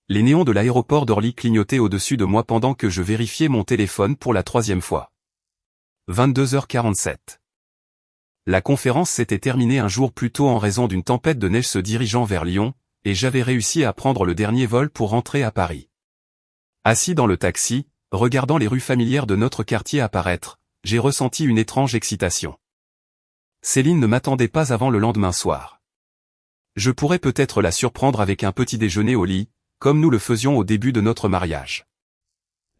Les néons de l'aéroport d'Orly clignotaient au-dessus de moi pendant que je vérifiais mon téléphone pour la 3e fois. 22h47. La conférence s'était terminée un jour plus tôt en raison d'une tempête de neige se dirigeant vers Lyon, et j'avais réussi à prendre le dernier vol pour rentrer à Paris. Assis dans le taxi, regardant les rues familières de notre quartier apparaître, j'ai ressenti une étrange excitation. Céline ne m'attendait pas avant le lendemain soir. Je pourrais peut-être la surprendre avec un petit déjeuner au lit, comme nous le faisions au début de notre mariage.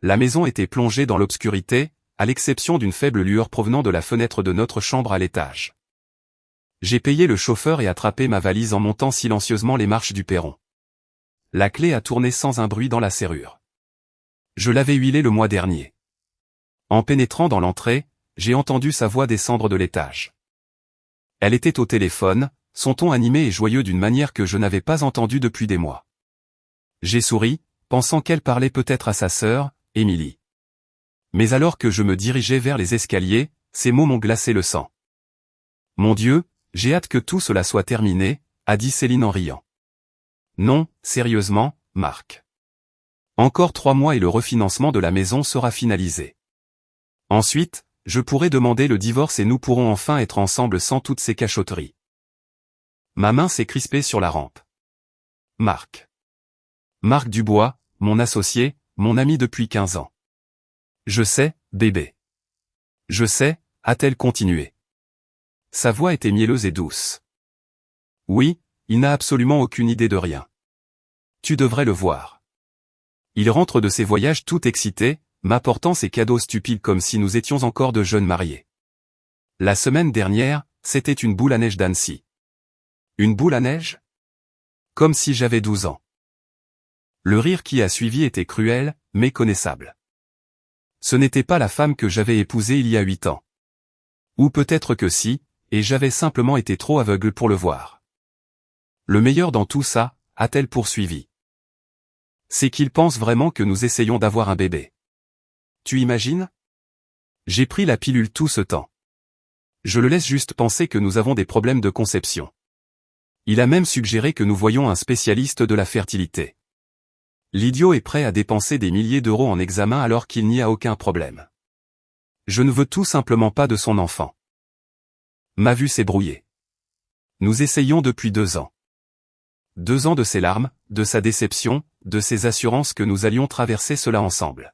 La maison était plongée dans l'obscurité, à l'exception d'une faible lueur provenant de la fenêtre de notre chambre à l'étage. J'ai payé le chauffeur et attrapé ma valise en montant silencieusement les marches du perron. La clé a tourné sans un bruit dans la serrure. Je l'avais huilée le mois dernier. En pénétrant dans l'entrée, j'ai entendu sa voix descendre de l'étage. Elle était au téléphone, son ton animé et joyeux d'une manière que je n'avais pas entendue depuis des mois. J'ai souri, pensant qu'elle parlait peut-être à sa sœur, Émilie. Mais alors que je me dirigeais vers les escaliers, ces mots m'ont glacé le sang. « Mon Dieu, j'ai hâte que tout cela soit terminé », a dit Céline en riant. « Non, sérieusement, Marc. Encore 3 mois et le refinancement de la maison sera finalisé. Ensuite, je pourrai demander le divorce et nous pourrons enfin être ensemble sans toutes ces cachotteries. » Ma main s'est crispée sur la rampe. Marc. Marc Dubois, mon associé, mon ami depuis 15 ans. Je sais, bébé. Je sais, a-t-elle continué. Sa voix était mielleuse et douce. Oui, il n'a absolument aucune idée de rien. Tu devrais le voir. Il rentre de ses voyages tout excité, m'apportant ses cadeaux stupides comme si nous étions encore de jeunes mariés. La semaine dernière, c'était une boule à neige d'Annecy. Une boule à neige? Comme si j'avais 12 ans. Le rire qui a suivi était cruel, méconnaissable. Ce n'était pas la femme que j'avais épousée il y a 8 ans. Ou peut-être que si, et j'avais simplement été trop aveugle pour le voir. Le meilleur dans tout ça, a-t-elle poursuivi, c'est qu'il pense vraiment que nous essayons d'avoir un bébé. Tu imagines? J'ai pris la pilule tout ce temps. Je le laisse juste penser que nous avons des problèmes de conception. Il a même suggéré que nous voyions un spécialiste de la fertilité. L'idiot est prêt à dépenser des milliers d'euros en examen alors qu'il n'y a aucun problème. Je ne veux tout simplement pas de son enfant. Ma vue s'est brouillée. Nous essayons depuis 2 ans. 2 ans de ses larmes, de sa déception, de ses assurances que nous allions traverser cela ensemble.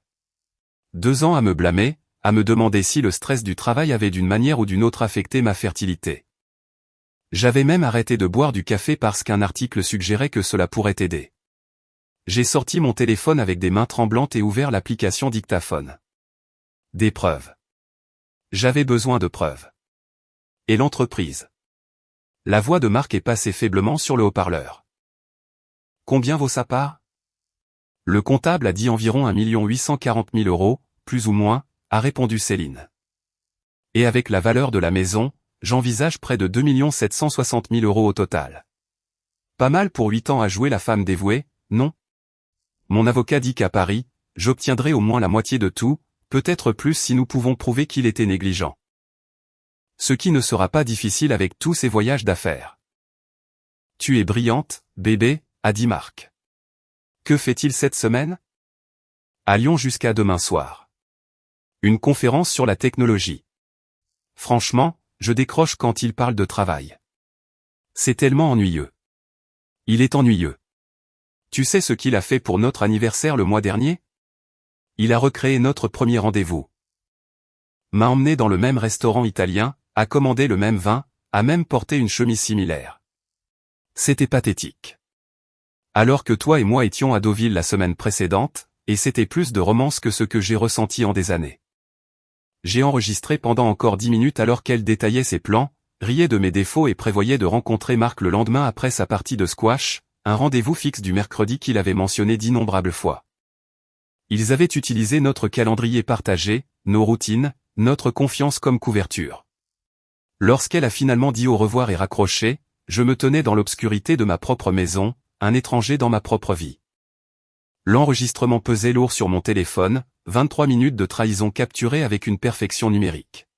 2 ans à me blâmer, à me demander si le stress du travail avait d'une manière ou d'une autre affecté ma fertilité. J'avais même arrêté de boire du café parce qu'un article suggérait que cela pourrait aider. J'ai sorti mon téléphone avec des mains tremblantes et ouvert l'application dictaphone. Des preuves. J'avais besoin de preuves. Et l'entreprise. La voix de Marc est passée faiblement sur le haut-parleur. Combien vaut sa part? Le comptable a dit environ 1 840 000 euros, plus ou moins, a répondu Céline. Et avec la valeur de la maison, j'envisage près de 2 760 000 euros au total. Pas mal pour 8 ans à jouer la femme dévouée, non? Mon avocat dit qu'à Paris, j'obtiendrai au moins la moitié de tout, peut-être plus si nous pouvons prouver qu'il était négligent. Ce qui ne sera pas difficile avec tous ces voyages d'affaires. Tu es brillante, bébé, a dit Marc. Que fait-il cette semaine? À Lyon jusqu'à demain soir. Une conférence sur la technologie. Franchement, je décroche quand il parle de travail. C'est tellement ennuyeux. Il est ennuyeux. Tu sais ce qu'il a fait pour notre anniversaire le mois dernier? Il a recréé notre premier rendez-vous. M'a emmené dans le même restaurant italien, a commandé le même vin, a même porté une chemise similaire. C'était pathétique. Alors que toi et moi étions à Deauville la semaine précédente, et c'était plus de romance que ce que j'ai ressenti en des années. J'ai enregistré pendant encore 10 minutes alors qu'elle détaillait ses plans, riait de mes défauts et prévoyait de rencontrer Marc le lendemain après sa partie de squash, un rendez-vous fixe du mercredi qu'il avait mentionné d'innombrables fois. Ils avaient utilisé notre calendrier partagé, nos routines, notre confiance comme couverture. Lorsqu'elle a finalement dit au revoir et raccroché, je me tenais dans l'obscurité de ma propre maison, un étranger dans ma propre vie. L'enregistrement pesait lourd sur mon téléphone, 23 minutes de trahison capturées avec une perfection numérique.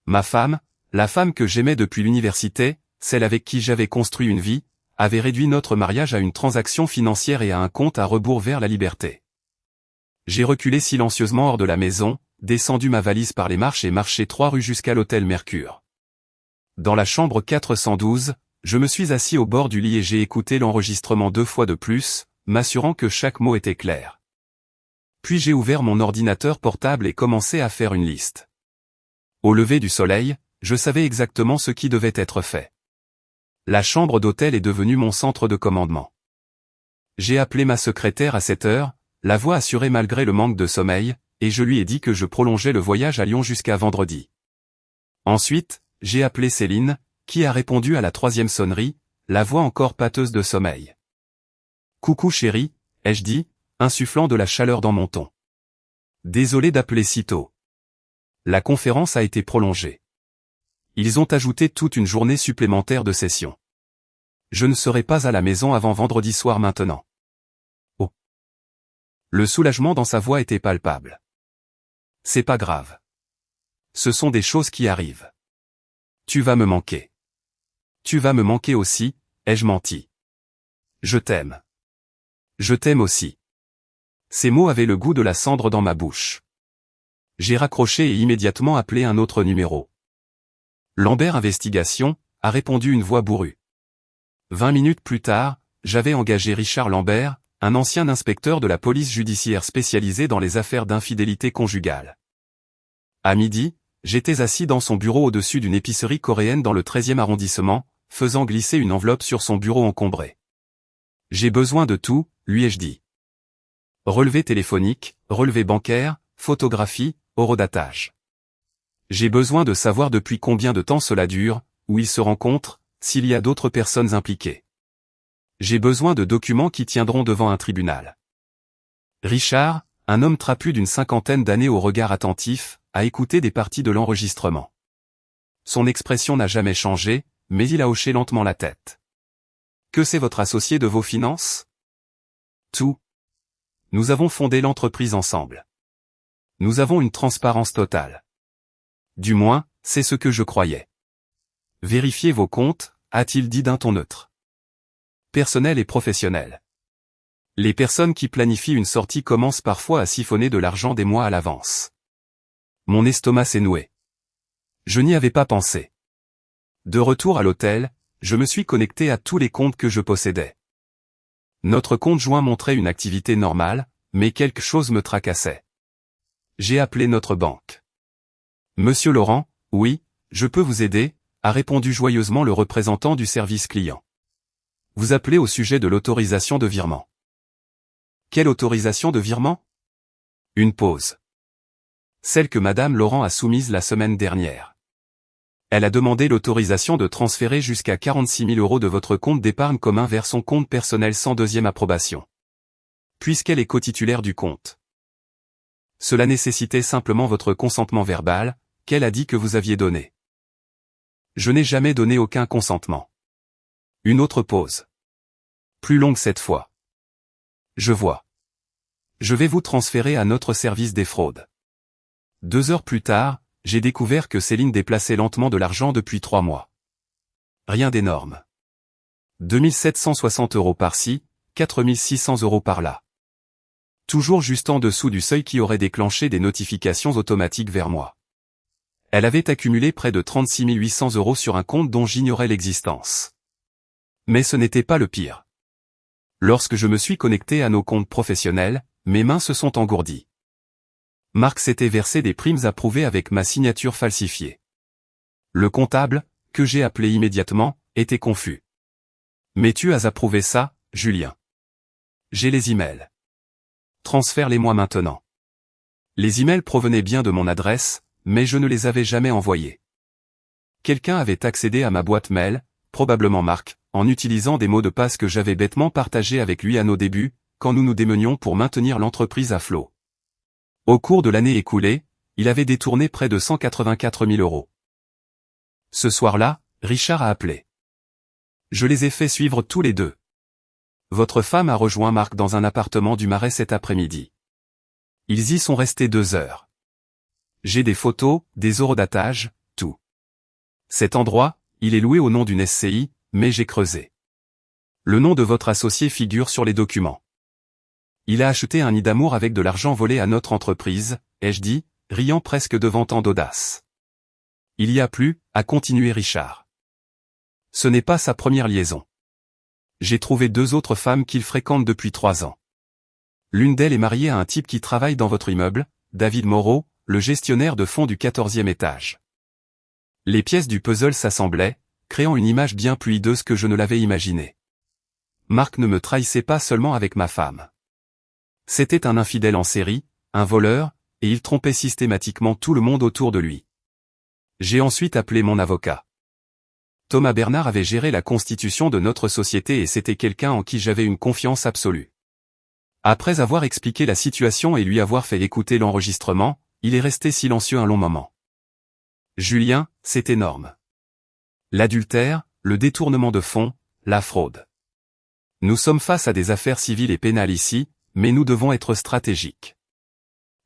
Ma femme, la femme que j'aimais depuis l'université, celle avec qui j'avais construit une vie, avait réduit notre mariage à une transaction financière et à un compte à rebours vers la liberté. J'ai reculé silencieusement hors de la maison, descendu ma valise par les marches et marché 3 rues jusqu'à l'hôtel Mercure. Dans la chambre 412, je me suis assis au bord du lit et j'ai écouté l'enregistrement 2 fois de plus, m'assurant que chaque mot était clair. Puis j'ai ouvert mon ordinateur portable et commencé à faire une liste. Au lever du soleil, je savais exactement ce qui devait être fait. La chambre d'hôtel est devenue mon centre de commandement. J'ai appelé ma secrétaire à 7 heures, la voix assurée malgré le manque de sommeil, et je lui ai dit que je prolongeais le voyage à Lyon jusqu'à vendredi. Ensuite, j'ai appelé Céline, qui a répondu à la 3e sonnerie, la voix encore pâteuse de sommeil. « Coucou chérie », ai-je dit, insufflant de la chaleur dans mon ton. Désolé d'appeler si tôt. La conférence a été prolongée. Ils ont ajouté toute une journée supplémentaire de session. Je ne serai pas à la maison avant vendredi soir maintenant. Oh. Le soulagement dans sa voix était palpable. C'est pas grave. Ce sont des choses qui arrivent. Tu vas me manquer. Tu vas me manquer aussi, ai-je menti. Je t'aime. Je t'aime aussi. Ces mots avaient le goût de la cendre dans ma bouche. J'ai raccroché et immédiatement appelé un autre numéro. Lambert Investigation, a répondu une voix bourrue. 20 minutes plus tard, j'avais engagé Richard Lambert, un ancien inspecteur de la police judiciaire spécialisé dans les affaires d'infidélité conjugale. À midi, j'étais assis dans son bureau au-dessus d'une épicerie coréenne dans le 13e arrondissement, faisant glisser une enveloppe sur son bureau encombré. J'ai besoin de tout, lui ai-je dit. Relevé téléphonique, relevé bancaire, photographie, horodatage. J'ai besoin de savoir depuis combien de temps cela dure, où ils se rencontrent, s'il y a d'autres personnes impliquées. J'ai besoin de documents qui tiendront devant un tribunal. Richard, un homme trapu d'une 50aine d'années au regard attentif, a écouté des parties de l'enregistrement. Son expression n'a jamais changé, mais il a hoché lentement la tête. Que c'est votre associé de vos finances? Tout. Nous avons fondé l'entreprise ensemble. Nous avons une transparence totale. Du moins, c'est ce que je croyais. Vérifiez vos comptes, a-t-il dit d'un ton neutre. Personnel et professionnel. Les personnes qui planifient une sortie commencent parfois à siphonner de l'argent des mois à l'avance. Mon estomac s'est noué. Je n'y avais pas pensé. De retour à l'hôtel, je me suis connecté à tous les comptes que je possédais. Notre compte joint montrait une activité normale, mais quelque chose me tracassait. J'ai appelé notre banque. Monsieur Laurent, oui, je peux vous aider, a répondu joyeusement le représentant du service client. Vous appelez au sujet de l'autorisation de virement. Quelle autorisation de virement? Une pause. Celle que Madame Laurent a soumise la semaine dernière. Elle a demandé l'autorisation de transférer jusqu'à 46 000 € de votre compte d'épargne commun vers son compte personnel sans deuxième approbation. Puisqu'elle est cotitulaire du compte. Cela nécessitait simplement votre consentement verbal, qu'elle a dit que vous aviez donné. Je n'ai jamais donné aucun consentement. Une autre pause. Plus longue cette fois. Je vois. Je vais vous transférer à notre service des fraudes. 2 heures plus tard, j'ai découvert que Céline déplaçait lentement de l'argent depuis 3 mois. Rien d'énorme. 2 760 € par-ci, 4 600 € par-là. Toujours juste en dessous du seuil qui aurait déclenché des notifications automatiques vers moi. Elle avait accumulé près de 36 800 € sur un compte dont j'ignorais l'existence. Mais ce n'était pas le pire. Lorsque je me suis connecté à nos comptes professionnels, mes mains se sont engourdies. Marc s'était versé des primes approuvées avec ma signature falsifiée. Le comptable, que j'ai appelé immédiatement, était confus. Mais tu as approuvé ça, Julien. J'ai les emails. Transfère-les-moi maintenant. Les emails provenaient bien de mon adresse, mais je ne les avais jamais envoyés. Quelqu'un avait accédé à ma boîte mail, probablement Marc, en utilisant des mots de passe que j'avais bêtement partagés avec lui à nos débuts, quand nous nous démenions pour maintenir l'entreprise à flot. Au cours de l'année écoulée, il avait détourné près de 184 000 €. Ce soir-là, Richard a appelé. Je les ai fait suivre tous les deux. Votre femme a rejoint Marc dans un appartement du Marais cet après-midi. Ils y sont restés 2 heures. J'ai des photos, des horodatages, tout. Cet endroit, il est loué au nom d'une SCI, mais j'ai creusé. Le nom de votre associé figure sur les documents. Il a acheté un nid d'amour avec de l'argent volé à notre entreprise, ai-je dit, riant presque devant tant d'audace. Il y a plus, a continué Richard. Ce n'est pas sa première liaison. J'ai trouvé 2 autres femmes qu'il fréquente depuis 3 ans. L'une d'elles est mariée à un type qui travaille dans votre immeuble, David Moreau, le gestionnaire de fonds du 14e étage. Les pièces du puzzle s'assemblaient, créant une image bien plus hideuse que je ne l'avais imaginée. Marc ne me trahissait pas seulement avec ma femme. C'était un infidèle en série, un voleur, et il trompait systématiquement tout le monde autour de lui. J'ai ensuite appelé mon avocat. Thomas Bernard avait géré la constitution de notre société et c'était quelqu'un en qui j'avais une confiance absolue. Après avoir expliqué la situation et lui avoir fait écouter l'enregistrement, il est resté silencieux un long moment. Julien, c'est énorme. L'adultère, le détournement de fonds, la fraude. Nous sommes face à des affaires civiles et pénales ici, mais nous devons être stratégiques.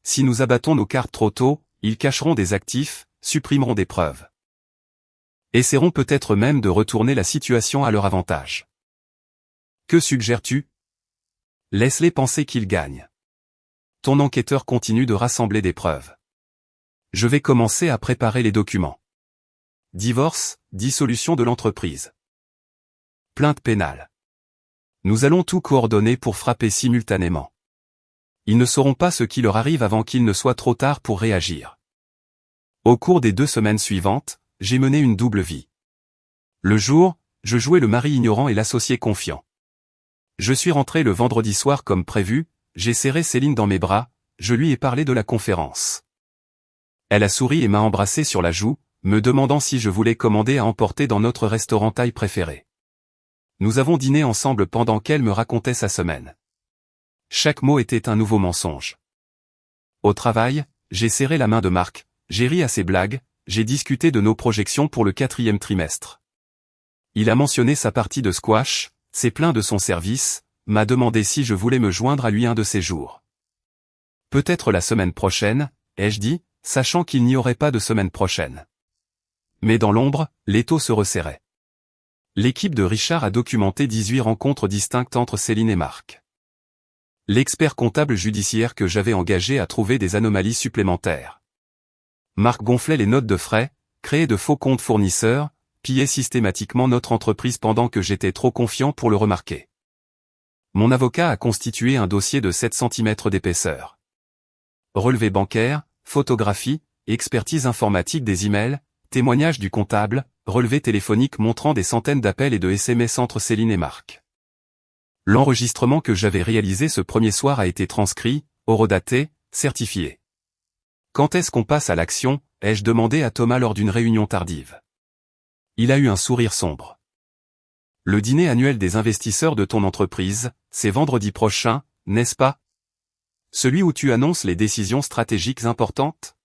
Si nous abattons nos cartes trop tôt, ils cacheront des actifs, supprimeront des preuves. Essaieront peut-être même de retourner la situation à leur avantage. Que suggères-tu? Laisse-les penser qu'ils gagnent. Ton enquêteur continue de rassembler des preuves. Je vais commencer à préparer les documents. Divorce, dissolution de l'entreprise. Plainte pénale. Nous allons tout coordonner pour frapper simultanément. Ils ne sauront pas ce qui leur arrive avant qu'il ne soit trop tard pour réagir. Au cours des 2 semaines suivantes, j'ai mené une double vie. Le jour, je jouais le mari ignorant et l'associé confiant. Je suis rentré le vendredi soir comme prévu, j'ai serré Céline dans mes bras, je lui ai parlé de la conférence. Elle a souri et m'a embrassé sur la joue, me demandant si je voulais commander à emporter dans notre restaurant thaï préféré. Nous avons dîné ensemble pendant qu'elle me racontait sa semaine. Chaque mot était un nouveau mensonge. Au travail, j'ai serré la main de Marc, j'ai ri à ses blagues, j'ai discuté de nos projections pour le 4e trimestre. Il a mentionné sa partie de squash, s'est plaint de son service, m'a demandé si je voulais me joindre à lui un de ces jours. Peut-être la semaine prochaine, ai-je dit, sachant qu'il n'y aurait pas de semaine prochaine. Mais dans l'ombre, l'étau se resserrait. L'équipe de Richard a documenté 18 rencontres distinctes entre Céline et Marc. L'expert comptable judiciaire que j'avais engagé a trouvé des anomalies supplémentaires. Marc gonflait les notes de frais, créait de faux comptes fournisseurs, pillait systématiquement notre entreprise pendant que j'étais trop confiant pour le remarquer. Mon avocat a constitué un dossier de 7 cm d'épaisseur. Relevé bancaire, photographie, expertise informatique des emails, témoignage du comptable, relevé téléphonique montrant des centaines d'appels et de SMS entre Céline et Marc. L'enregistrement que j'avais réalisé ce premier soir a été transcrit, horodaté, certifié. Quand est-ce qu'on passe à l'action, ai-je demandé à Thomas lors d'une réunion tardive. Il a eu un sourire sombre. Le dîner annuel des investisseurs de ton entreprise, c'est vendredi prochain, n'est-ce pas? Celui où tu annonces les décisions stratégiques importantes?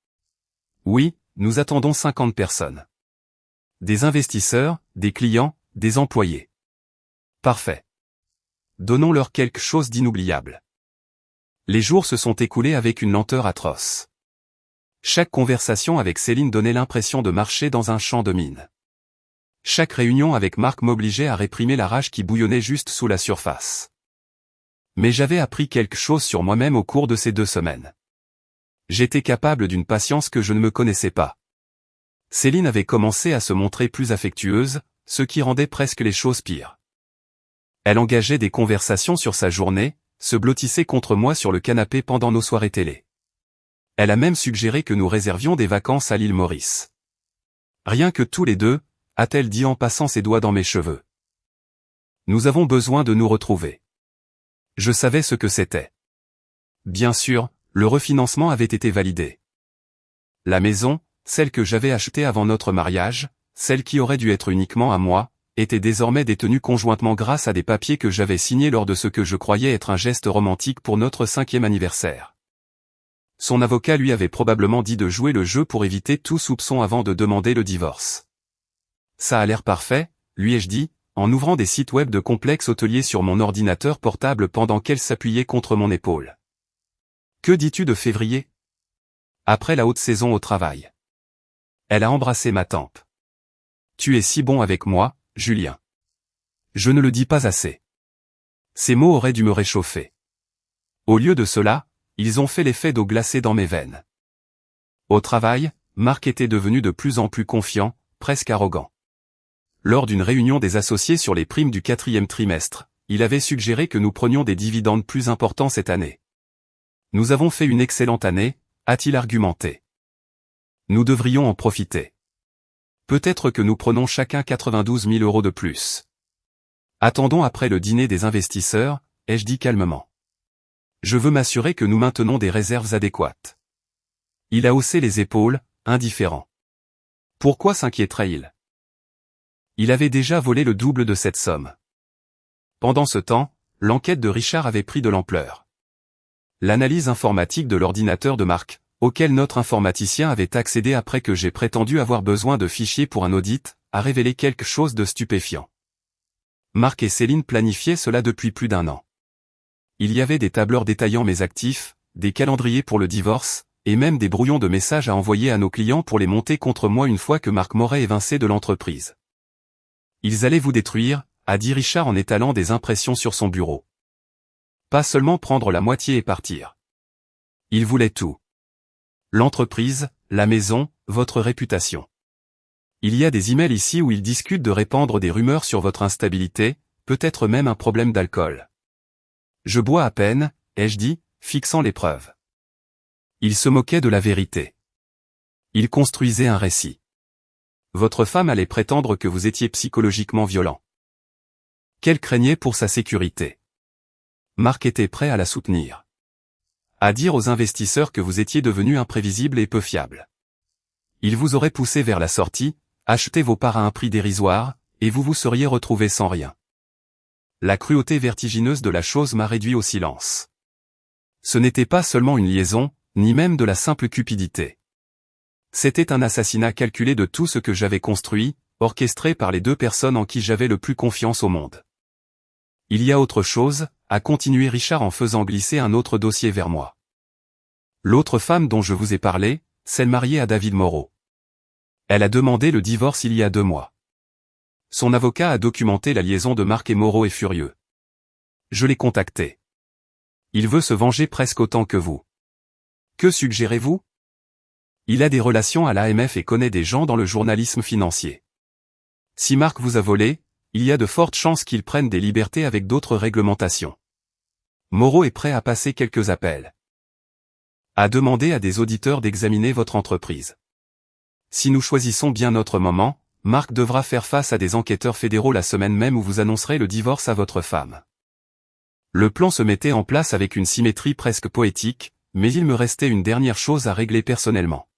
Oui, nous attendons 50 personnes. Des investisseurs, des clients, des employés. Parfait. Donnons-leur quelque chose d'inoubliable. Les jours se sont écoulés avec une lenteur atroce. Chaque conversation avec Céline donnait l'impression de marcher dans un champ de mines. Chaque réunion avec Marc m'obligeait à réprimer la rage qui bouillonnait juste sous la surface. Mais j'avais appris quelque chose sur moi-même au cours de ces 2 semaines. J'étais capable d'une patience que je ne me connaissais pas. Céline avait commencé à se montrer plus affectueuse, ce qui rendait presque les choses pires. Elle engageait des conversations sur sa journée, se blottissait contre moi sur le canapé pendant nos soirées télé. Elle a même suggéré que nous réservions des vacances à l'île Maurice. Rien que tous les deux, a-t-elle dit en passant ses doigts dans mes cheveux. Nous avons besoin de nous retrouver. Je savais ce que c'était. Bien sûr, le refinancement avait été validé. La maison, celle que j'avais achetée avant notre mariage, celle qui aurait dû être uniquement à moi, était désormais détenue conjointement grâce à des papiers que j'avais signés lors de ce que je croyais être un geste romantique pour notre 5e anniversaire. Son avocat lui avait probablement dit de jouer le jeu pour éviter tout soupçon avant de demander le divorce. Ça a l'air parfait, lui ai-je dit, en ouvrant des sites web de complexes hôteliers sur mon ordinateur portable pendant qu'elle s'appuyait contre mon épaule. Que dis-tu de février? Après la haute saison au travail. Elle a embrassé ma tempe. Tu es si bon avec moi, Julien. Je ne le dis pas assez. Ces mots auraient dû me réchauffer. Au lieu de cela, ils ont fait l'effet d'eau glacée dans mes veines. Au travail, Marc était devenu de plus en plus confiant, presque arrogant. Lors d'une réunion des associés sur les primes du 4e trimestre, il avait suggéré que nous prenions des dividendes plus importants cette année. Nous avons fait une excellente année, a-t-il argumenté. Nous devrions en profiter. Peut-être que nous prenons chacun 92 000 € de plus. Attendons après le dîner des investisseurs, ai-je dit calmement. Je veux m'assurer que nous maintenons des réserves adéquates. Il a haussé les épaules, indifférent. Pourquoi s'inquiéterait-il? Il avait déjà volé le double de cette somme. Pendant ce temps, l'enquête de Richard avait pris de l'ampleur. L'analyse informatique de l'ordinateur de Marc, auquel notre informaticien avait accédé après que j'ai prétendu avoir besoin de fichiers pour un audit, a révélé quelque chose de stupéfiant. Marc et Céline planifiaient cela depuis plus d'1 an. Il y avait des tableurs détaillant mes actifs, des calendriers pour le divorce, et même des brouillons de messages à envoyer à nos clients pour les monter contre moi une fois que Marc m'aurait évincé de l'entreprise. Ils allaient vous détruire, a dit Richard en étalant des impressions sur son bureau. Pas seulement prendre la moitié et partir. Ils voulaient tout. L'entreprise, la maison, votre réputation. Il y a des emails ici où ils discutent de répandre des rumeurs sur votre instabilité, peut-être même un problème d'alcool. Je bois à peine, ai-je dit, fixant les preuves. Ils se moquaient de la vérité. Ils construisaient un récit. Votre femme allait prétendre que vous étiez psychologiquement violent. Qu'elle craignait pour sa sécurité. Marc était prêt à la soutenir. À dire aux investisseurs que vous étiez devenu imprévisible et peu fiable. Il vous aurait poussé vers la sortie, acheté vos parts à un prix dérisoire, et vous vous seriez retrouvé sans rien. La cruauté vertigineuse de la chose m'a réduit au silence. Ce n'était pas seulement une liaison, ni même de la simple cupidité. C'était un assassinat calculé de tout ce que j'avais construit, orchestré par les 2 personnes en qui j'avais le plus confiance au monde. Il y a autre chose, a continué Richard en faisant glisser un autre dossier vers moi. L'autre femme dont je vous ai parlé, celle mariée à David Moreau. Elle a demandé le divorce il y a 2 mois. Son avocat a documenté la liaison de Marc et Moreau est furieux. Je l'ai contacté. Il veut se venger presque autant que vous. Que suggérez-vous? Il a des relations à l'AMF et connaît des gens dans le journalisme financier. Si Marc vous a volé, il y a de fortes chances qu'il prenne des libertés avec d'autres réglementations. Moreau est prêt à passer quelques appels. A demander à des auditeurs d'examiner votre entreprise. Si nous choisissons bien notre moment, Marc devra faire face à des enquêteurs fédéraux la semaine même où vous annoncerez le divorce à votre femme. Le plan se mettait en place avec une symétrie presque poétique, mais il me restait une dernière chose à régler personnellement.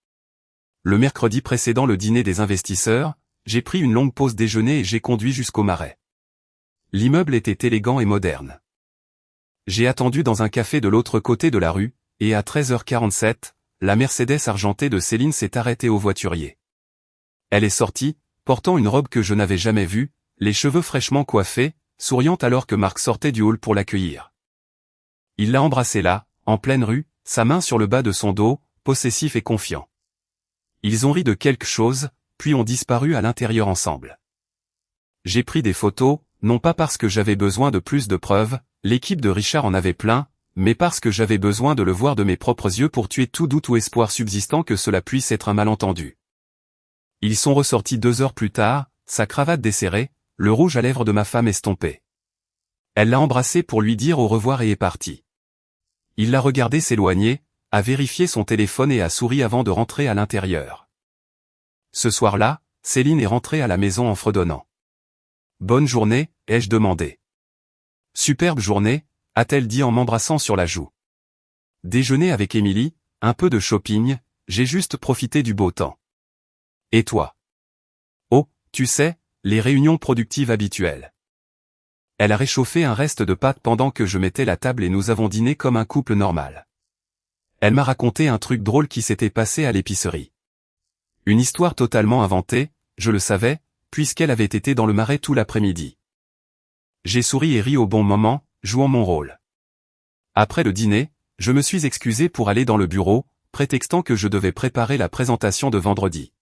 Le mercredi précédant le dîner des investisseurs, j'ai pris une longue pause déjeuner et j'ai conduit jusqu'au Marais. L'immeuble était élégant et moderne. J'ai attendu dans un café de l'autre côté de la rue, et à 13h47, la Mercedes argentée de Céline s'est arrêtée au voiturier. Elle est sortie, portant une robe que je n'avais jamais vue, les cheveux fraîchement coiffés, souriant alors que Marc sortait du hall pour l'accueillir. Il l'a embrassée là, en pleine rue, sa main sur le bas de son dos, possessif et confiant. Ils ont ri de quelque chose, puis ont disparu à l'intérieur ensemble. J'ai pris des photos, non pas parce que j'avais besoin de plus de preuves, l'équipe de Richard en avait plein, mais parce que j'avais besoin de le voir de mes propres yeux pour tuer tout doute ou espoir subsistant que cela puisse être un malentendu. Ils sont ressortis 2 heures plus tard, sa cravate desserrée, le rouge à lèvres de ma femme estompé. Elle l'a embrassé pour lui dire au revoir et est partie. Il l'a regardé s'éloigner, a vérifié son téléphone et a souri avant de rentrer à l'intérieur. Ce soir-là, Céline est rentrée à la maison en fredonnant. « Bonne journée » ai-je demandé. « Superbe journée » a-t-elle dit en m'embrassant sur la joue. Déjeuner avec Émilie, un peu de shopping, j'ai juste profité du beau temps. Et toi? Oh, tu sais, les réunions productives habituelles. Elle a réchauffé un reste de pâtes pendant que je mettais la table et nous avons dîné comme un couple normal. Elle m'a raconté un truc drôle qui s'était passé à l'épicerie. Une histoire totalement inventée, je le savais, puisqu'elle avait été dans le Marais tout l'après-midi. J'ai souri et ri au bon moment, jouant mon rôle. Après le dîner, je me suis excusé pour aller dans le bureau, prétextant que je devais préparer la présentation de vendredi.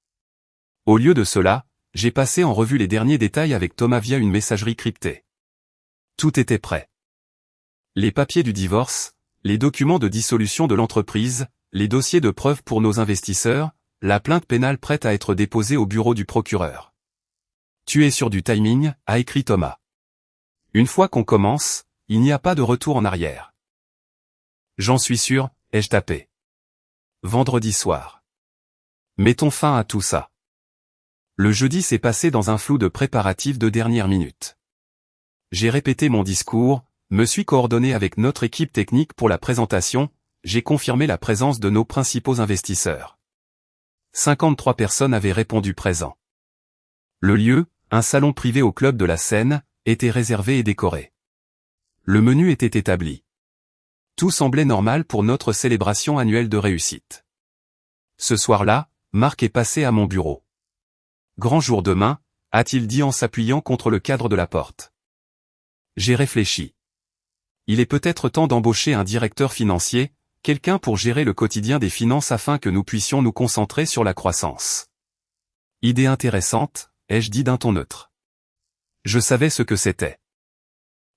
Au lieu de cela, j'ai passé en revue les derniers détails avec Thomas via une messagerie cryptée. Tout était prêt. les papiers du divorce, les documents de dissolution de l'entreprise, les dossiers de preuves pour nos investisseurs, la plainte pénale prête à être déposée au bureau du procureur. Tu es sûr du timing, a écrit Thomas. Une fois qu'on commence, il n'y a pas de retour en arrière. J'en suis sûr, ai-je tapé. Vendredi soir. Mettons fin à tout ça. Le jeudi s'est passé dans un flou de préparatifs de dernière minute. J'ai répété mon discours, me suis coordonné avec notre équipe technique pour la présentation, j'ai confirmé la présence de nos principaux investisseurs. 53 personnes avaient répondu présent. Le lieu, un salon privé au club de la Seine, était réservé et décoré. Le menu était établi. Tout semblait normal pour notre célébration annuelle de réussite. Ce soir-là, Marc est passé à mon bureau. Grand jour demain, a-t-il dit en s'appuyant contre le cadre de la porte. J'ai réfléchi. Il est peut-être temps d'embaucher un directeur financier, quelqu'un pour gérer le quotidien des finances afin que nous puissions nous concentrer sur la croissance. Idée intéressante, ai-je dit d'un ton neutre. Je savais ce que c'était.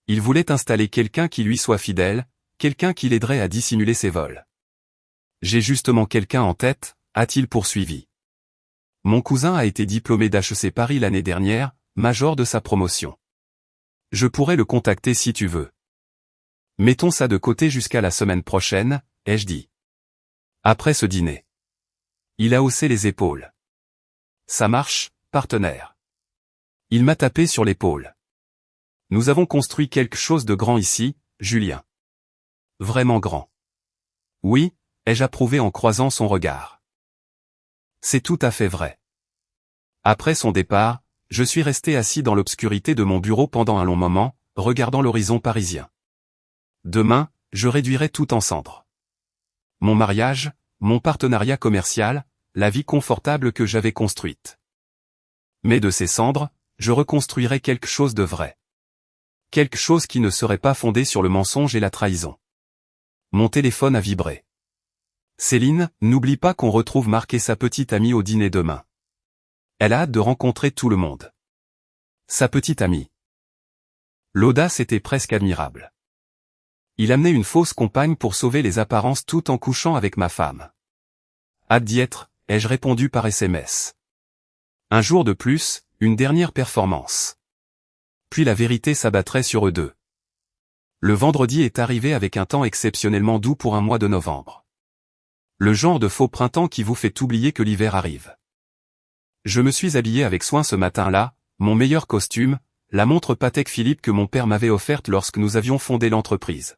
Il voulait installer quelqu'un qui lui soit fidèle, quelqu'un qui l'aiderait à dissimuler ses vols. J'ai justement quelqu'un en tête, a-t-il poursuivi. Mon cousin a été diplômé d'HEC Paris l'année dernière, major de sa promotion. Je pourrais le contacter si tu veux. Mettons ça de côté jusqu'à la semaine prochaine, ai-je dit. Après ce dîner. Il a haussé les épaules. Ça marche, partenaire. Il m'a tapé sur l'épaule. Nous avons construit quelque chose de grand ici, Julien. Vraiment grand. Oui, ai-je approuvé en croisant son regard. C'est tout à fait vrai. Après son départ, je suis resté assis dans l'obscurité de mon bureau pendant un long moment, regardant l'horizon parisien. Demain, je réduirai tout en cendres. Mon mariage, mon partenariat commercial, la vie confortable que j'avais construite. Mais de ces cendres, je reconstruirai quelque chose de vrai. Quelque chose qui ne serait pas fondé sur le mensonge et la trahison. Mon téléphone a vibré. Céline, n'oublie pas qu'on retrouve Marc et sa petite amie au dîner demain. Elle a hâte de rencontrer tout le monde. Sa petite amie. L'audace était presque admirable. Il amenait une fausse compagne pour sauver les apparences tout en couchant avec ma femme. Hâte d'y être, ai-je répondu par SMS. Un jour de plus, une dernière performance. Puis la vérité s'abattrait sur eux deux. Le vendredi est arrivé avec un temps exceptionnellement doux pour un mois de novembre. Le genre de faux printemps qui vous fait oublier que l'hiver arrive. Je me suis habillé avec soin ce matin-là, mon meilleur costume, la montre Patek Philippe que mon père m'avait offerte lorsque nous avions fondé l'entreprise.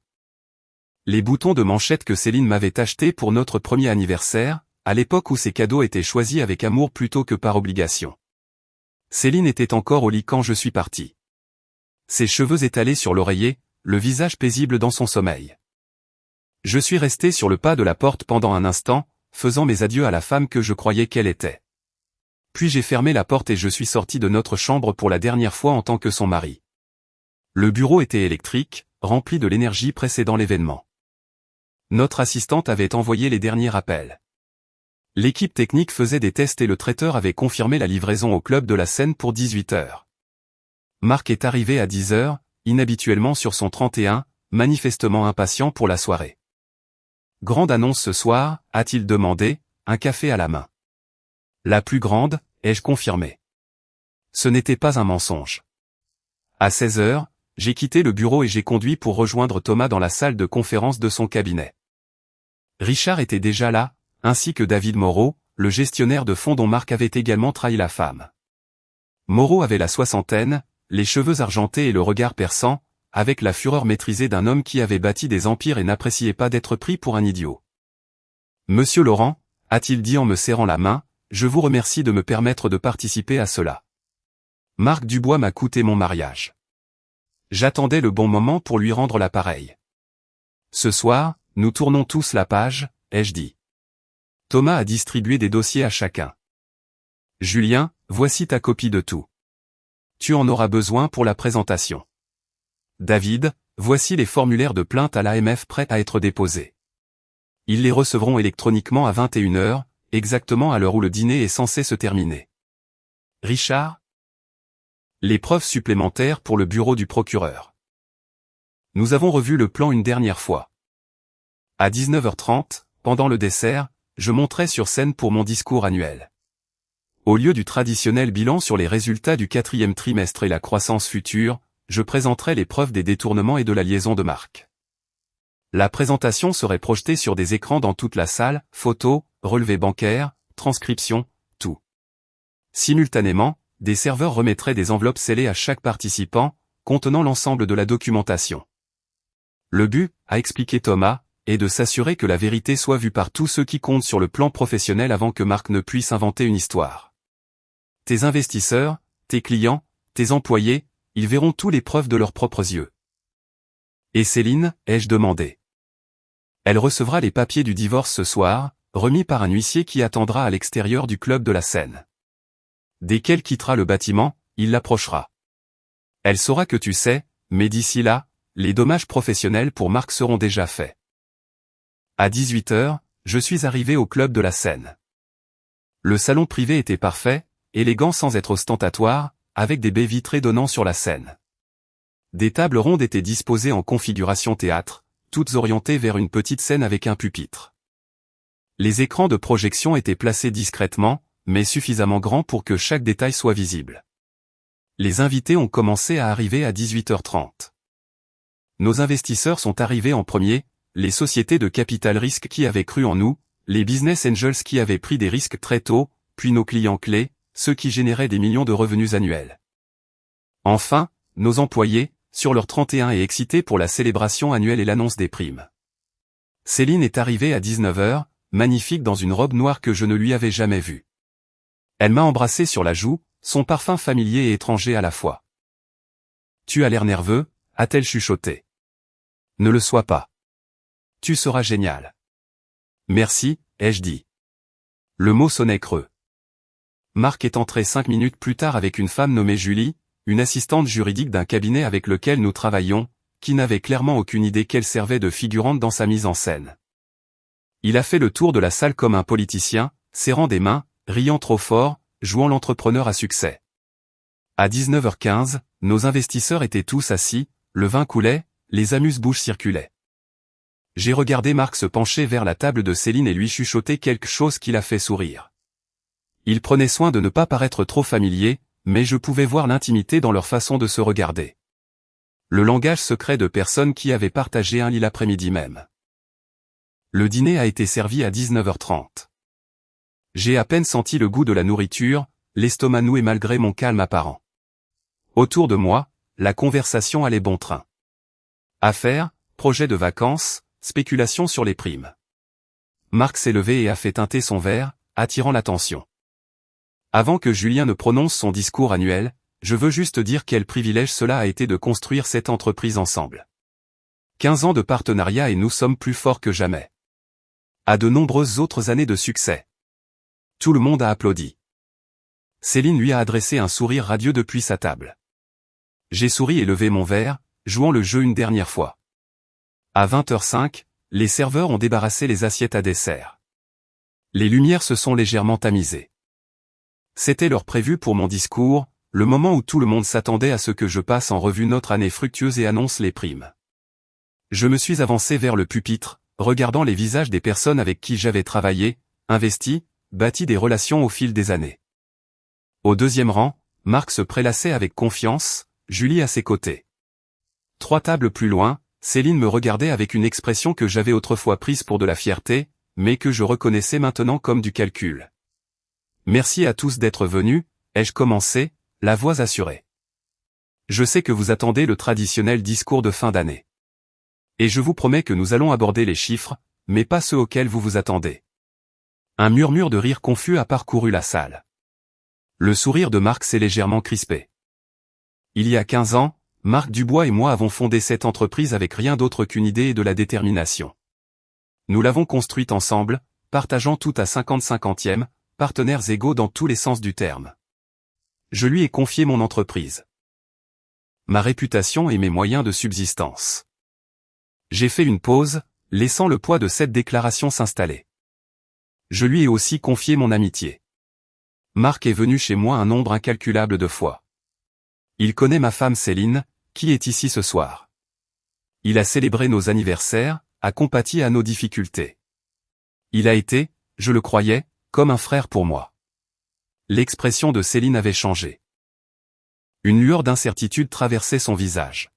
Les boutons de manchette que Céline m'avait achetés pour notre premier anniversaire, à l'époque où ces cadeaux étaient choisis avec amour plutôt que par obligation. Céline était encore au lit quand je suis parti. Ses cheveux étalés sur l'oreiller, le visage paisible dans son sommeil. Je suis resté sur le pas de la porte pendant un instant, faisant mes adieux à la femme que je croyais qu'elle était. Puis j'ai fermé la porte et je suis sorti de notre chambre pour la dernière fois en tant que son mari. Le bureau était électrique, rempli de l'énergie précédant l'événement. Notre assistante avait envoyé les derniers appels. L'équipe technique faisait des tests et le traiteur avait confirmé la livraison au club de la Seine pour 18 heures. Marc est arrivé à 10 heures, inhabituellement sur son 31, manifestement impatient pour la soirée. Grande annonce ce soir, a-t-il demandé, un café à la main. La plus grande, ai-je confirmé. Ce n'était pas un mensonge. À 16 heures, j'ai quitté le bureau et j'ai conduit pour rejoindre Thomas dans la salle de conférence de son cabinet. Richard était déjà là, ainsi que David Moreau, le gestionnaire de fonds dont Marc avait également trahi la femme. Moreau avait la soixantaine, les cheveux argentés et le regard perçant, avec la fureur maîtrisée d'un homme qui avait bâti des empires et n'appréciait pas d'être pris pour un idiot. Monsieur Laurent, a-t-il dit en me serrant la main, je vous remercie de me permettre de participer à cela. Marc Dubois m'a coûté mon mariage. J'attendais le bon moment pour lui rendre l'appareil. Ce soir, nous tournons tous la page, ai-je dit. Thomas a distribué des dossiers à chacun. Julien, voici ta copie de tout. Tu en auras besoin pour la présentation. David, voici les formulaires de plainte à l'AMF prêts à être déposés. Ils les recevront électroniquement à 21 heures, exactement à l'heure où le dîner est censé se terminer. Richard? Les preuves supplémentaires pour le bureau du procureur. Nous avons revu le plan une dernière fois. À 19h30, pendant le dessert, je monterai sur scène pour mon discours annuel. Au lieu du traditionnel bilan sur les résultats du 4e trimestre et la croissance future, je présenterai les preuves des détournements et de la liaison de marque. La présentation serait projetée sur des écrans dans toute la salle, photos, relevés bancaires, transcriptions, tout. Simultanément, des serveurs remettraient des enveloppes scellées à chaque participant, contenant l'ensemble de la documentation. Le but, a expliqué Thomas, est de s'assurer que la vérité soit vue par tous ceux qui comptent sur le plan professionnel avant que Marc ne puisse inventer une histoire. Tes investisseurs, tes clients, tes employés, ils verront tous les preuves de leurs propres yeux. Et Céline, ai-je demandé. Elle recevra les papiers du divorce ce soir, remis par un huissier qui attendra à l'extérieur du club de la Seine. Dès qu'elle quittera le bâtiment, il l'approchera. Elle saura que tu sais, mais d'ici là, les dommages professionnels pour Marc seront déjà faits. À 18h, je suis arrivé au club de la Seine. Le salon privé était parfait, élégant sans être ostentatoire, avec des baies vitrées donnant sur la Seine. Des tables rondes étaient disposées en configuration théâtre, toutes orientées vers une petite scène avec un pupitre. Les écrans de projection étaient placés discrètement, mais suffisamment grands pour que chaque détail soit visible. Les invités ont commencé à arriver à 18h30. Nos investisseurs sont arrivés en premier, les sociétés de capital risque qui avaient cru en nous, les business angels qui avaient pris des risques très tôt, puis nos clients clés, ceux qui généraient des millions de revenus annuels. Enfin, nos employés, sur leur 31 et excités pour la célébration annuelle et l'annonce des primes. Céline est arrivée à 19h, magnifique dans une robe noire que je ne lui avais jamais vue. Elle m'a embrassé sur la joue, son parfum familier et étranger à la fois. Tu as l'air nerveux, a-t-elle chuchoté. Ne le sois pas. Tu seras génial. Merci, ai-je dit. Le mot sonnait creux. Marc est entré 5 minutes plus tard avec une femme nommée Julie, une assistante juridique d'un cabinet avec lequel nous travaillions, qui n'avait clairement aucune idée qu'elle servait de figurante dans sa mise en scène. Il a fait le tour de la salle comme un politicien, serrant des mains, riant trop fort, jouant l'entrepreneur à succès. À 19h15, nos investisseurs étaient tous assis, le vin coulait, les amuse-bouches circulaient. J'ai regardé Marc se pencher vers la table de Céline et lui chuchoter quelque chose qui l'a fait sourire. Il prenait soin de ne pas paraître trop familier, mais je pouvais voir l'intimité dans leur façon de se regarder. Le langage secret de personnes qui avaient partagé un lit l'après-midi même. Le dîner a été servi à 19h30. J'ai à peine senti le goût de la nourriture, l'estomac noué malgré mon calme apparent. Autour de moi, la conversation allait bon train. Affaires, projets de vacances, spéculation sur les primes. Marc s'est levé et a fait teinter son verre, attirant l'attention. Avant que Julien ne prononce son discours annuel, je veux juste dire quel privilège cela a été de construire cette entreprise ensemble. 15 ans de partenariat et nous sommes plus forts que jamais. À de nombreuses autres années de succès. Tout le monde a applaudi. Céline lui a adressé un sourire radieux depuis sa table. J'ai souri et levé mon verre, jouant le jeu une dernière fois. À 20h05, les serveurs ont débarrassé les assiettes à dessert. Les lumières se sont légèrement tamisées. C'était l'heure prévue pour mon discours, le moment où tout le monde s'attendait à ce que je passe en revue notre année fructueuse et annonce les primes. Je me suis avancé vers le pupitre, regardant les visages des personnes avec qui j'avais travaillé, investi, bâti des relations au fil des années. Au deuxième rang, Marc se prélassait avec confiance, Julie à ses côtés. 3 tables plus loin, Céline me regardait avec une expression que j'avais autrefois prise pour de la fierté, mais que je reconnaissais maintenant comme du calcul. Merci à tous d'être venus, ai-je commencé, la voix assurée. Je sais que vous attendez le traditionnel discours de fin d'année. Et je vous promets que nous allons aborder les chiffres, mais pas ceux auxquels vous vous attendez. Un murmure de rire confus a parcouru la salle. Le sourire de Marc s'est légèrement crispé. Il y a 15 ans, Marc Dubois et moi avons fondé cette entreprise avec rien d'autre qu'une idée et de la détermination. Nous l'avons construite ensemble, partageant tout à 50-50e, partenaires égaux dans tous les sens du terme. Je lui ai confié mon entreprise. Ma réputation et mes moyens de subsistance. J'ai fait une pause, laissant le poids de cette déclaration s'installer. Je lui ai aussi confié mon amitié. Marc est venu chez moi un nombre incalculable de fois. Il connaît ma femme Céline, qui est ici ce soir. Il a célébré nos anniversaires, a compati à nos difficultés. Il a été, je le croyais, comme un frère pour moi. L'expression de Céline avait changé. Une lueur d'incertitude traversait son visage.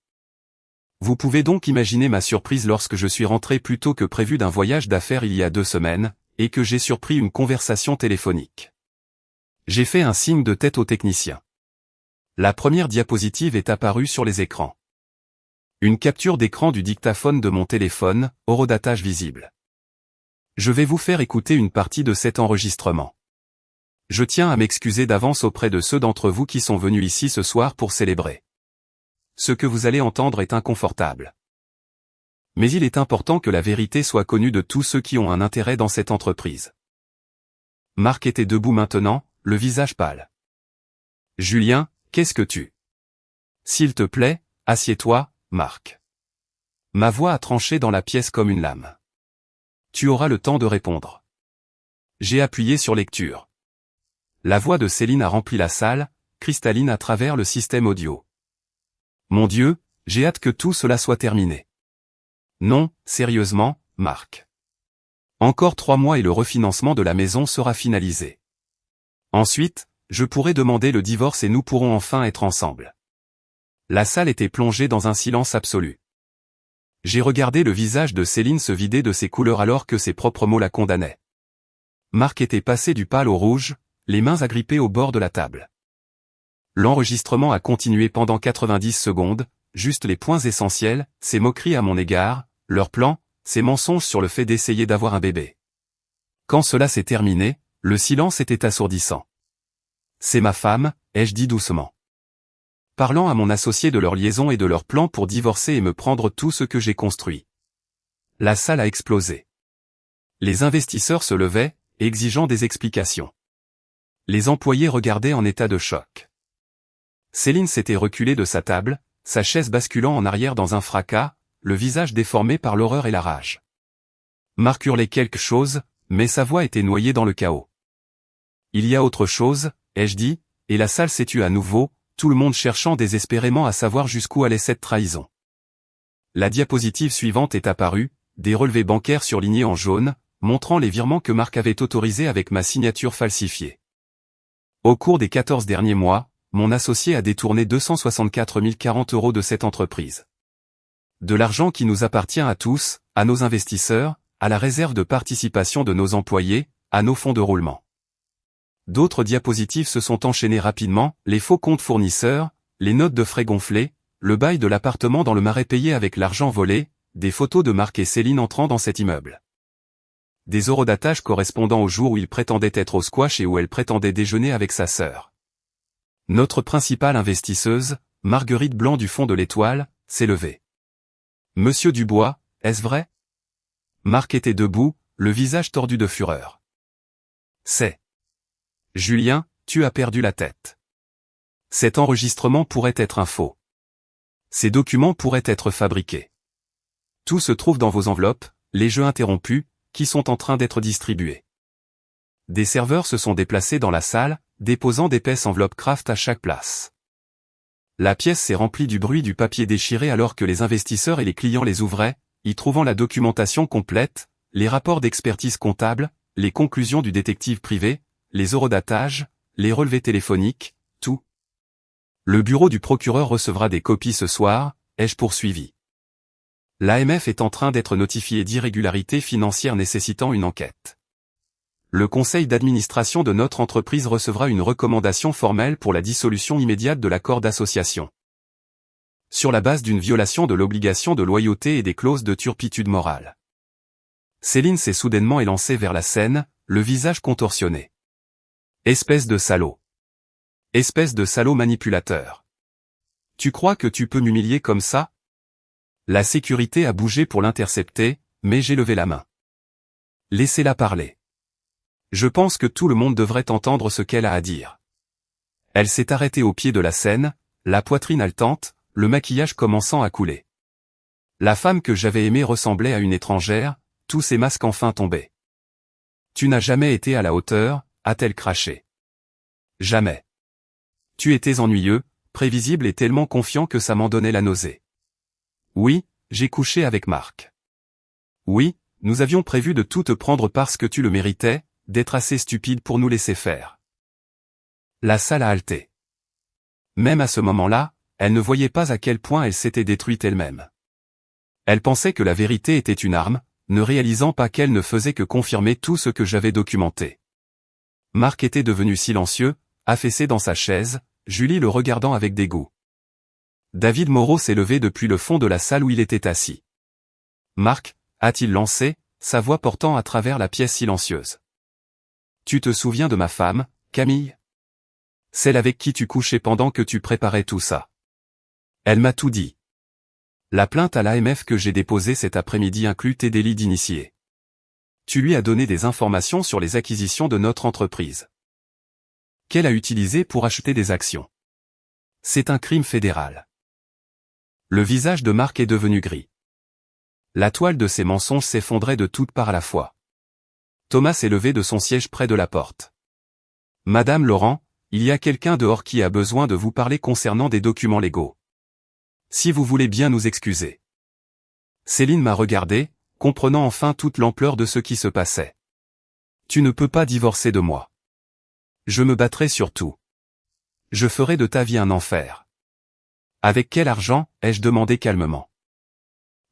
Vous pouvez donc imaginer ma surprise lorsque je suis rentré plus tôt que prévu d'un voyage d'affaires il y a 2 semaines, et que j'ai surpris une conversation téléphonique. J'ai fait un signe de tête au technicien. La première diapositive est apparue sur les écrans. Une capture d'écran du dictaphone de mon téléphone, horodatage visible. Je vais vous faire écouter une partie de cet enregistrement. Je tiens à m'excuser d'avance auprès de ceux d'entre vous qui sont venus ici ce soir pour célébrer. Ce que vous allez entendre est inconfortable. Mais il est important que la vérité soit connue de tous ceux qui ont un intérêt dans cette entreprise. Marc était debout maintenant, le visage pâle. Julien, qu'est-ce que tu... S'il te plaît, assieds-toi, Marc. Ma voix a tranché dans la pièce comme une lame. Tu auras le temps de répondre. J'ai appuyé sur lecture. La voix de Céline a rempli la salle, cristalline à travers le système audio. Mon Dieu, j'ai hâte que tout cela soit terminé. Non, sérieusement, Marc. Encore 3 mois et le refinancement de la maison sera finalisé. Ensuite, je pourrai demander le divorce et nous pourrons enfin être ensemble. La salle était plongée dans un silence absolu. J'ai regardé le visage de Céline se vider de ses couleurs alors que ses propres mots la condamnaient. Marc était passé du pâle au rouge, les mains agrippées au bord de la table. L'enregistrement a continué pendant 90 secondes, juste les points essentiels, ses moqueries à mon égard, leurs plans, ses mensonges sur le fait d'essayer d'avoir un bébé. Quand cela s'est terminé, le silence était assourdissant. C'est ma femme, ai-je dit doucement. Parlant à mon associé de leur liaison et de leur plan pour divorcer et me prendre tout ce que j'ai construit. La salle a explosé. Les investisseurs se levaient, exigeant des explications. Les employés regardaient en état de choc. Céline s'était reculée de sa table, sa chaise basculant en arrière dans un fracas, le visage déformé par l'horreur et la rage. Marc hurlait quelque chose, mais sa voix était noyée dans le chaos. Il y a autre chose, ai-je dit, et la salle s'est tue à nouveau, tout le monde cherchant désespérément à savoir jusqu'où allait cette trahison. La diapositive suivante est apparue, des relevés bancaires surlignés en jaune, montrant les virements que Marc avait autorisés avec ma signature falsifiée. Au cours des 14 derniers mois, mon associé a détourné 264 040 € de cette entreprise. De l'argent qui nous appartient à tous, à nos investisseurs, à la réserve de participation de nos employés, à nos fonds de roulement. D'autres diapositives se sont enchaînées rapidement, les faux comptes fournisseurs, les notes de frais gonflées, le bail de l'appartement dans le Marais payé avec l'argent volé, des photos de Marc et Céline entrant dans cet immeuble. Des horodatages correspondant au jour où il prétendait être au squash et où elle prétendait déjeuner avec sa sœur. Notre principale investisseuse, Marguerite Blanc du Fond de l'Étoile, s'est levée. Monsieur Dubois, est-ce vrai? Marc était debout, le visage tordu de fureur. C'est. Julien, tu as perdu la tête. Cet enregistrement pourrait être un faux. Ces documents pourraient être fabriqués. Tout se trouve dans vos enveloppes, les jeux interrompus, qui sont en train d'être distribués. Des serveurs se sont déplacés dans la salle, déposant d'épaisses enveloppes Kraft à chaque place. La pièce s'est remplie du bruit du papier déchiré alors que les investisseurs et les clients les ouvraient, y trouvant la documentation complète, les rapports d'expertise comptable, les conclusions du détective privé, les horodatages, les relevés téléphoniques, tout. Le bureau du procureur recevra des copies ce soir, ai-je poursuivi. L'AMF est en train d'être notifié d'irrégularités financières nécessitant une enquête. Le conseil d'administration de notre entreprise recevra une recommandation formelle pour la dissolution immédiate de l'accord d'association. Sur la base d'une violation de l'obligation de loyauté et des clauses de turpitude morale. Céline s'est soudainement élancée vers la scène, le visage contorsionné. Espèce de salaud. Espèce de salaud manipulateur. Tu crois que tu peux m'humilier comme ça? La sécurité a bougé pour l'intercepter, mais j'ai levé la main. Laissez-la parler. Je pense que tout le monde devrait entendre ce qu'elle a à dire. Elle s'est arrêtée au pied de la scène, la poitrine haletante, le maquillage commençant à couler. La femme que j'avais aimée ressemblait à une étrangère, tous ses masques enfin tombés. Tu n'as jamais été à la hauteur, a-t-elle craché. Jamais. Tu étais ennuyeux, prévisible et tellement confiant que ça m'en donnait la nausée. Oui, j'ai couché avec Marc. Oui, nous avions prévu de tout te prendre parce que tu le méritais, d'être assez stupide pour nous laisser faire. La salle a halté. Même à ce moment-là, elle ne voyait pas à quel point elle s'était détruite elle-même. Elle pensait que la vérité était une arme, ne réalisant pas qu'elle ne faisait que confirmer tout ce que j'avais documenté. Marc était devenu silencieux, affaissé dans sa chaise, Julie le regardant avec dégoût. David Moreau s'est levé depuis le fond de la salle où il était assis. Marc, a-t-il lancé, sa voix portant à travers la pièce silencieuse. Tu te souviens de ma femme, Camille? Celle avec qui tu couchais pendant que tu préparais tout ça. Elle m'a tout dit. La plainte à l'AMF que j'ai déposée cet après-midi inclut tes délits d'initié. Tu lui as donné des informations sur les acquisitions de notre entreprise. Qu'elle a utilisé pour acheter des actions. C'est un crime fédéral. Le visage de Marc est devenu gris. La toile de ses mensonges s'effondrait de toutes parts à la fois. Thomas s'est levé de son siège près de la porte. Madame Laurent, il y a quelqu'un dehors qui a besoin de vous parler concernant des documents légaux. Si vous voulez bien nous excuser. Céline m'a regardé, comprenant enfin toute l'ampleur de ce qui se passait. Tu ne peux pas divorcer de moi. Je me battrai sur tout. Je ferai de ta vie un enfer. Avec quel argent, ai-je demandé calmement.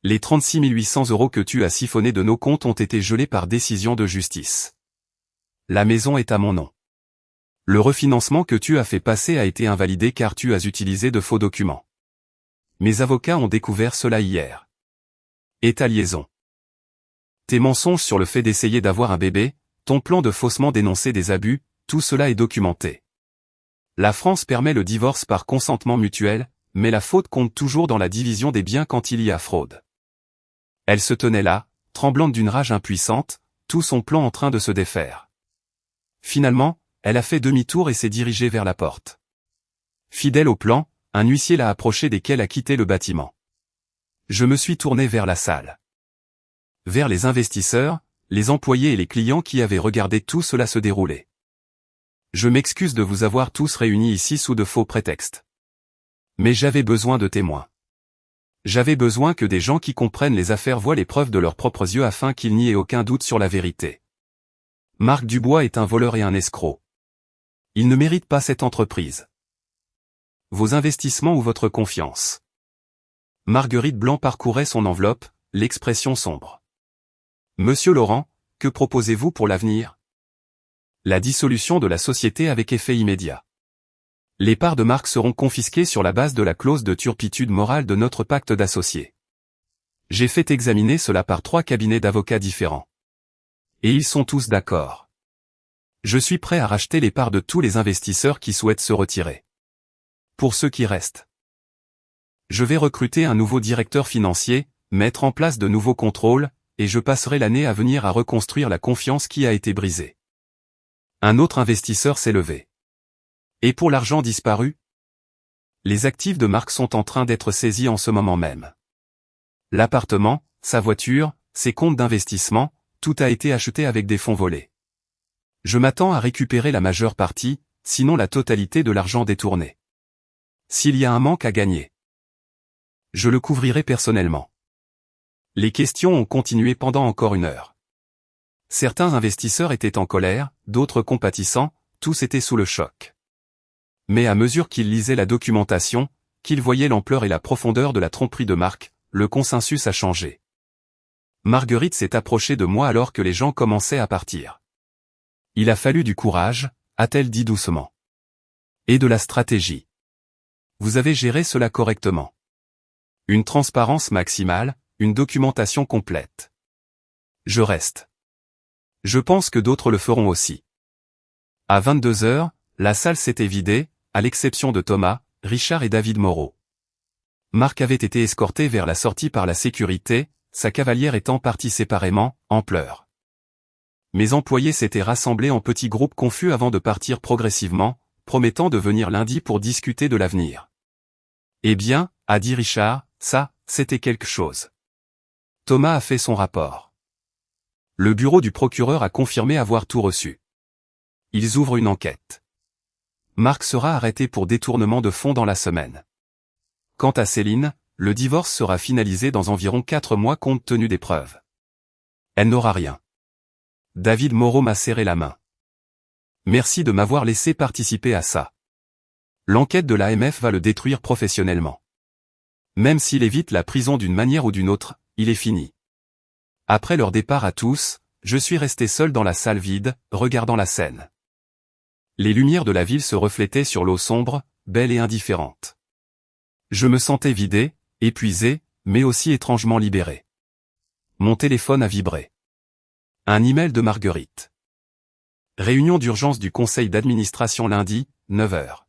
Les 36 800 € que tu as siphonnés de nos comptes ont été gelés par décision de justice. La maison est à mon nom. Le refinancement que tu as fait passer a été invalidé car tu as utilisé de faux documents. Mes avocats ont découvert cela hier. Et ta liaison. Tes mensonges sur le fait d'essayer d'avoir un bébé, ton plan de faussement dénoncer des abus, tout cela est documenté. La France permet le divorce par consentement mutuel, mais la faute compte toujours dans la division des biens quand il y a fraude. Elle se tenait là, tremblante d'une rage impuissante, tout son plan en train de se défaire. Finalement, elle a fait demi-tour et s'est dirigée vers la porte. Fidèle au plan, un huissier l'a approché dès qu'elle a quitté le bâtiment. Je me suis tourné vers la salle. Vers les investisseurs, les employés et les clients qui avaient regardé tout cela se dérouler. Je m'excuse de vous avoir tous réunis ici sous de faux prétextes. Mais j'avais besoin de témoins. J'avais besoin que des gens qui comprennent les affaires voient les preuves de leurs propres yeux afin qu'il n'y ait aucun doute sur la vérité. Marc Dubois est un voleur et un escroc. Il ne mérite pas cette entreprise. Vos investissements ou votre confiance. Marguerite Blanc parcourait son enveloppe, l'expression sombre. Monsieur Laurent, que proposez-vous pour l'avenir? La dissolution de la société avec effet immédiat. Les parts de Marc seront confisquées sur la base de la clause de turpitude morale de notre pacte d'associés. J'ai fait examiner cela par 3 cabinets d'avocats différents. Et ils sont tous d'accord. Je suis prêt à racheter les parts de tous les investisseurs qui souhaitent se retirer. Pour ceux qui restent. Je vais recruter un nouveau directeur financier, mettre en place de nouveaux contrôles, et je passerai l'année à venir à reconstruire la confiance qui a été brisée. Un autre investisseur s'est levé. Et pour l'argent disparu? Les actifs de Marc sont en train d'être saisis en ce moment même. L'appartement, sa voiture, ses comptes d'investissement, tout a été acheté avec des fonds volés. Je m'attends à récupérer la majeure partie, sinon la totalité de l'argent détourné. S'il y a un manque à gagner, je le couvrirai personnellement. Les questions ont continué pendant encore 1 heure. Certains investisseurs étaient en colère, d'autres compatissants, tous étaient sous le choc. Mais à mesure qu'ils lisaient la documentation, qu'ils voyaient l'ampleur et la profondeur de la tromperie de Marc, le consensus a changé. Marguerite s'est approchée de moi alors que les gens commençaient à partir. Il a fallu du courage, a-t-elle dit doucement. Et de la stratégie. Vous avez géré cela correctement. Une transparence maximale, une documentation complète. Je reste. Je pense que d'autres le feront aussi. À 22 h, la salle s'était vidée, à l'exception de Thomas, Richard et David Moreau. Marc avait été escorté vers la sortie par la sécurité, sa cavalière étant partie séparément, en pleurs. Mes employés s'étaient rassemblés en petits groupes confus avant de partir progressivement, promettant de venir lundi pour discuter de l'avenir. Eh bien, a dit Richard, ça, c'était quelque chose. Thomas a fait son rapport. Le bureau du procureur a confirmé avoir tout reçu. Ils ouvrent une enquête. Marc sera arrêté pour détournement de fonds dans la semaine. Quant à Céline, le divorce sera finalisé dans environ 4 mois compte tenu des preuves. Elle n'aura rien. David Moreau m'a serré la main. Merci de m'avoir laissé participer à ça. L'enquête de l'AMF va le détruire professionnellement. Même s'il évite la prison d'une manière ou d'une autre, il est fini. Après leur départ à tous, je suis resté seul dans la salle vide, regardant la scène. Les lumières de la ville se reflétaient sur l'eau sombre, belle et indifférente. Je me sentais vidé, épuisé, mais aussi étrangement libéré. Mon téléphone a vibré. Un email de Marguerite. Réunion d'urgence du conseil d'administration lundi, 9h.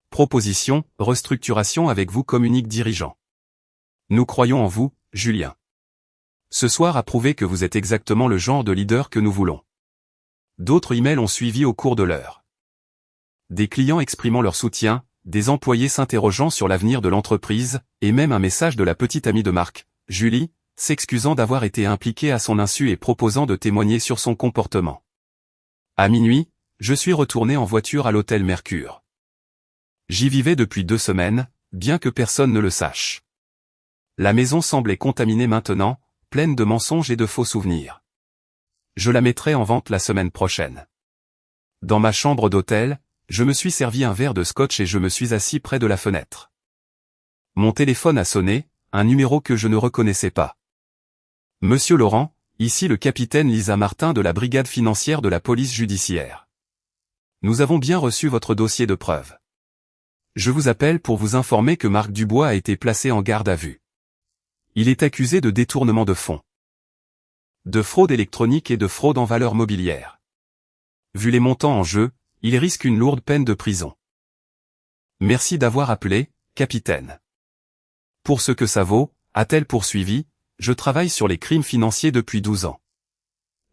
Proposition, restructuration avec vous communique dirigeant. Nous croyons en vous, Julien. Ce soir a prouvé que vous êtes exactement le genre de leader que nous voulons. D'autres emails ont suivi au cours de l'heure. Des clients exprimant leur soutien, des employés s'interrogeant sur l'avenir de l'entreprise, et même un message de la petite amie de Marc, Julie, s'excusant d'avoir été impliquée à son insu et proposant de témoigner sur son comportement. À minuit, je suis retourné en voiture à l'hôtel Mercure. J'y vivais depuis 2 semaines, bien que personne ne le sache. La maison semblait contaminée maintenant, pleine de mensonges et de faux souvenirs. Je la mettrai en vente la semaine prochaine. Dans ma chambre d'hôtel, je me suis servi un verre de scotch et je me suis assis près de la fenêtre. Mon téléphone a sonné, un numéro que je ne reconnaissais pas. Monsieur Laurent, ici le capitaine Lisa Martin de la brigade financière de la police judiciaire. Nous avons bien reçu votre dossier de preuve. Je vous appelle pour vous informer que Marc Dubois a été placé en garde à vue. Il est accusé de détournement de fonds, de fraude électronique et de fraude en valeurs mobilières. Vu les montants en jeu, il risque une lourde peine de prison. Merci d'avoir appelé, capitaine. Pour ce que ça vaut, a-t-elle poursuivi, je travaille sur les crimes financiers depuis 12 ans.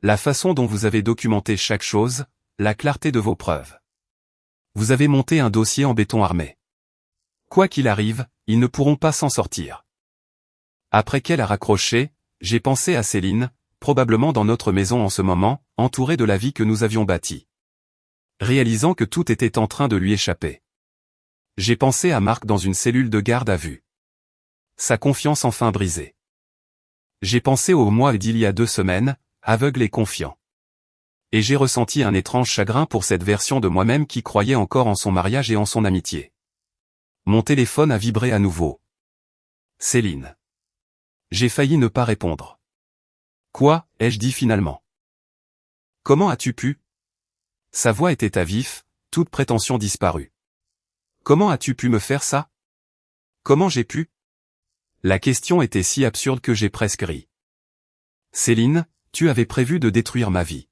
La façon dont vous avez documenté chaque chose, la clarté de vos preuves. Vous avez monté un dossier en béton armé. Quoi qu'il arrive, ils ne pourront pas s'en sortir. Après qu'elle a raccroché, j'ai pensé à Céline, probablement dans notre maison en ce moment, entourée de la vie que nous avions bâtie. Réalisant que tout était en train de lui échapper. J'ai pensé à Marc dans une cellule de garde à vue. Sa confiance enfin brisée. J'ai pensé au moi d'il y a 2 semaines, aveugle et confiant. Et j'ai ressenti un étrange chagrin pour cette version de moi-même qui croyait encore en son mariage et en son amitié. Mon téléphone a vibré à nouveau. Céline. J'ai failli ne pas répondre. Quoi, ai-je dit finalement? Comment as-tu pu? Sa voix était à vif, toute prétention disparue. Comment as-tu pu me faire ça? Comment j'ai pu? La question était si absurde que j'ai presque ri. Céline, tu avais prévu de détruire ma vie.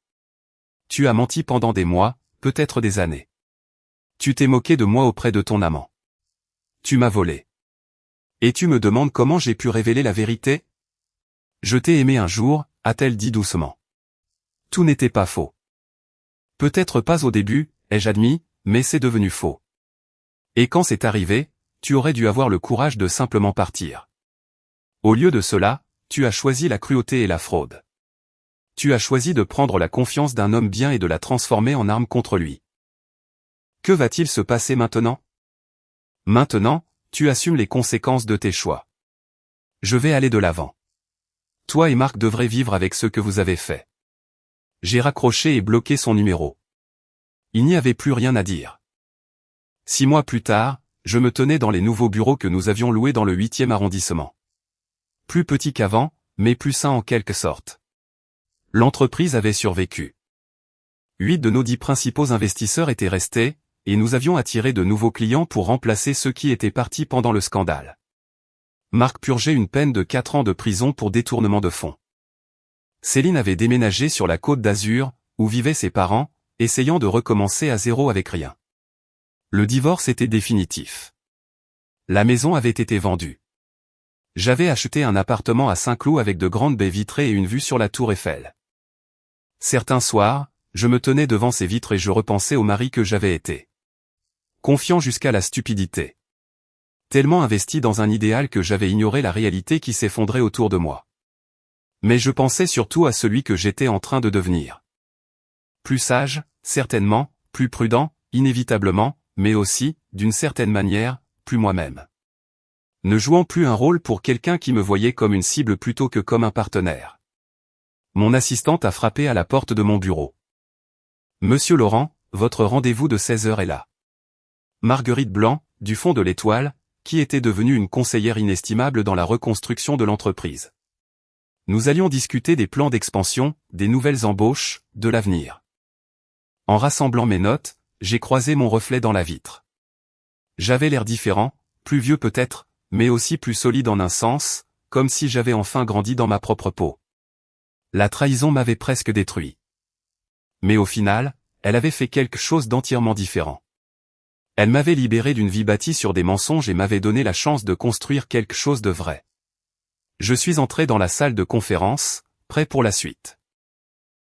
Tu as menti pendant des mois, peut-être des années. Tu t'es moqué de moi auprès de ton amant. Tu m'as volé. Et tu me demandes comment j'ai pu révéler la vérité? Je t'ai aimé un jour, a-t-elle dit doucement. Tout n'était pas faux. Peut-être pas au début, ai-je admis, mais c'est devenu faux. Et quand c'est arrivé, tu aurais dû avoir le courage de simplement partir. Au lieu de cela, tu as choisi la cruauté et la fraude. Tu as choisi de prendre la confiance d'un homme bien et de la transformer en arme contre lui. Que va-t-il se passer maintenant? Maintenant, tu assumes les conséquences de tes choix. Je vais aller de l'avant. Toi et Marc devrez vivre avec ce que vous avez fait. J'ai raccroché et bloqué son numéro. Il n'y avait plus rien à dire. 6 mois plus tard, je me tenais dans les nouveaux bureaux que nous avions loués dans le 8e arrondissement. Plus petit qu'avant, mais plus sain en quelque sorte. L'entreprise avait survécu. 8 de nos 10 principaux investisseurs étaient restés, et nous avions attiré de nouveaux clients pour remplacer ceux qui étaient partis pendant le scandale. Marc purgeait une peine de 4 ans de prison pour détournement de fonds. Céline avait déménagé sur la Côte d'Azur, où vivaient ses parents, essayant de recommencer à zéro avec rien. Le divorce était définitif. La maison avait été vendue. J'avais acheté un appartement à Saint-Cloud avec de grandes baies vitrées et une vue sur la tour Eiffel. Certains soirs, je me tenais devant ces vitres et je repensais au mari que j'avais été. Confiant jusqu'à la stupidité. Tellement investi dans un idéal que j'avais ignoré la réalité qui s'effondrait autour de moi. Mais je pensais surtout à celui que j'étais en train de devenir. Plus sage, certainement, plus prudent, inévitablement, mais aussi, d'une certaine manière, plus moi-même. ne jouant plus un rôle pour quelqu'un qui me voyait comme une cible plutôt que comme un partenaire. Mon assistante a frappé à la porte de mon bureau. « Monsieur Laurent, votre rendez-vous de 16 heures est là. » Marguerite Blanc, du fond de l'Étoile, qui était devenue une conseillère inestimable dans la reconstruction de l'entreprise. Nous allions discuter des plans d'expansion, des nouvelles embauches, de l'avenir. En rassemblant mes notes, j'ai croisé mon reflet dans la vitre. J'avais l'air différent, plus vieux peut-être, mais aussi plus solide en un sens, comme si j'avais enfin grandi dans ma propre peau. La trahison m'avait presque détruit. Mais au final, elle avait fait quelque chose d'entièrement différent. Elle m'avait libéré d'une vie bâtie sur des mensonges et m'avait donné la chance de construire quelque chose de vrai. Je suis entré dans la salle de conférence, prêt pour la suite.